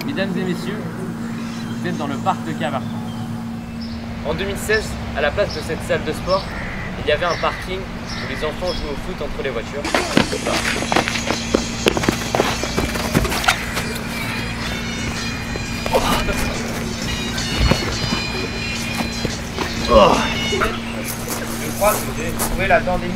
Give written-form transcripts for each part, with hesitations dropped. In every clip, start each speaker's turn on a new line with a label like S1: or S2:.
S1: Mesdames et messieurs, vous êtes dans le parc de Cavartan. En 2016, à la place de cette salle de sport, il y avait un parking où les enfants jouent au foot entre les voitures. Je crois que j'ai trouvé la pandémie.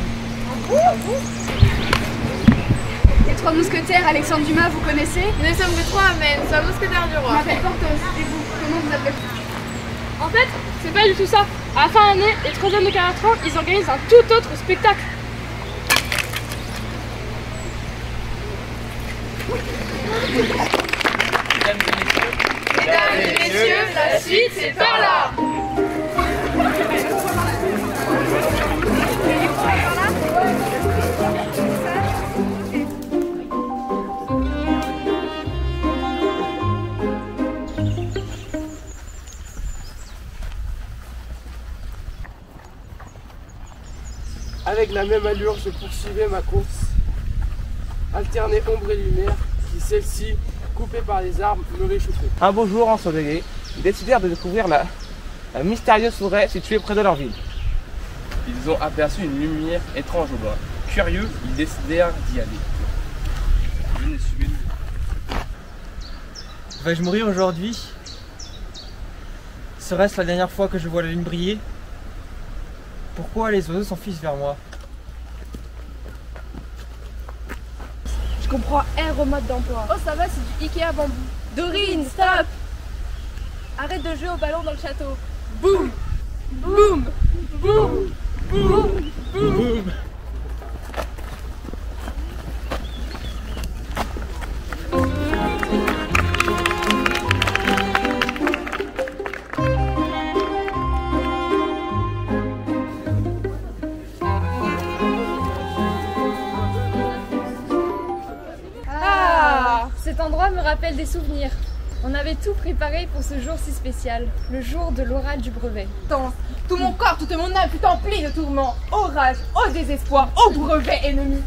S2: Les trois mousquetaires, Alexandre Dumas, vous connaissez?
S3: Nous ne sommes que trois, mais nous sommes mousquetaires du
S2: Je
S3: roi.
S2: m'appelle Porthos. Et vous, comment vous appelez?
S4: En fait, c'est pas du tout ça. À la fin d'année, les 3 hommes de Cavartan, ils organisent un tout autre spectacle.
S3: Mesdames et messieurs, la suite c'est par là.
S5: Avec la même allure, je poursuivais ma course. Alterner ombre et lumière, qui celle-ci, coupée par les arbres, me réchauffait.
S6: Un beau jour ensoleillé, ils décidèrent de découvrir la mystérieuse forêt située près de leur ville.
S1: Ils ont aperçu une lumière étrange au loin. Curieux, ils décidèrent d'y aller. Venez, suivez-nous.
S7: Vais-je mourir aujourd'hui? Serait-ce la dernière fois que je vois la lune briller? Pourquoi les oiseaux s'enfuient vers moi?
S4: Je comprends R au mode d'emploi.
S3: Oh ça va, c'est du Ikea bambou. Dorine, stop. Arrête de jouer au ballon dans le château. Boum, boum, boum, boum, boum.
S8: Cet endroit me rappelle des souvenirs. On avait tout préparé pour ce jour si spécial, le jour de l'oral du brevet.
S3: Tout mon corps, toute mon âme fut emplie de tourments, au rage, au désespoir, au brevet ennemi.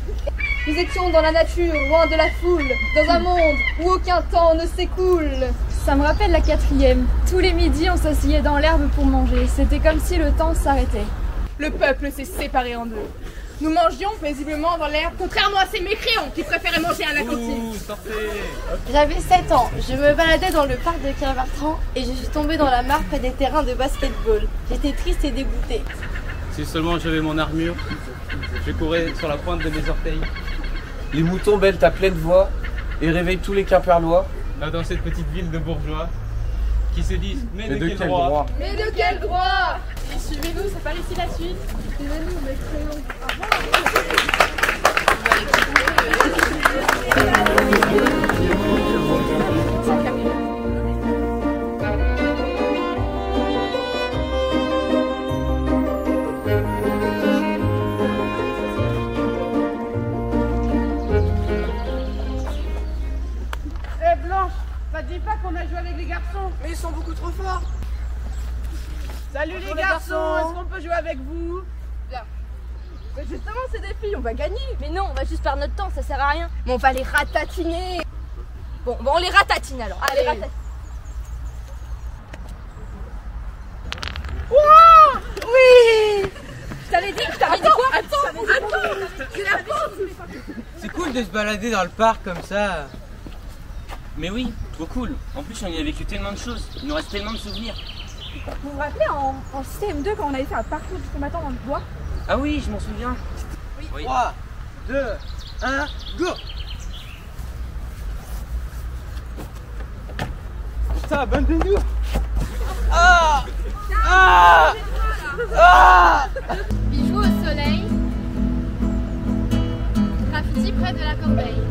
S8: Nous étions dans la nature, loin de la foule, dans un monde où aucun temps ne s'écoule. Ça me rappelle la 4e. Tous les midis, on s'asseyait dans l'herbe pour manger. C'était comme si le temps s'arrêtait.
S3: Le peuple s'est séparé en deux. Nous mangions paisiblement dans l'herbe, contrairement à ces mécréants qui préféraient manger à la cantine.
S9: J'avais 7 ans, je me baladais dans le parc de Cavartan et je suis tombée dans la mare près des terrains de basketball. J'étais triste et dégoûtée.
S1: Si seulement j'avais mon armure, je courais sur la pointe de mes orteils.
S6: Les moutons bêlent à pleine voix et réveillent tous les Quimperlois.
S1: Là, dans cette petite ville de bourgeois, qui se disent mais de quel droit?
S3: Mais de quel droit?
S4: Et suivez-nous, c'est par ici la suite.
S3: Suivez-nous, mes crayons.
S5: Eh Blanche, ça te dit pas qu'on a joué avec les garçons?
S6: Mais ils sont beaucoup trop forts.
S5: Salut les garçons, est-ce qu'on peut jouer avec vous?
S3: Bien. Mais justement, c'est des filles, on va gagner.
S8: Mais non, on va juste perdre notre temps, ça sert à rien.
S3: Mais on va les ratatiner. Bon, on les ratatine alors. Allez, ratatine. Wow, oui. Je t'avais dit quoi? Attends, c'est la pause.
S7: C'est cool de se balader dans le parc comme ça.
S1: Mais oui, trop cool. En plus, on y a vécu tellement de choses. Il nous reste tellement de souvenirs.
S2: Vous vous rappelez en CM2 quand on avait fait un parcours du combattant dans le bois?
S1: Ah oui, je m'en souviens. Oui.
S7: 3, 2, 1, go! Putain, abandonne-nous! Ah! Ah! Ah!
S8: Bijoux au soleil, graffiti près de la corbeille.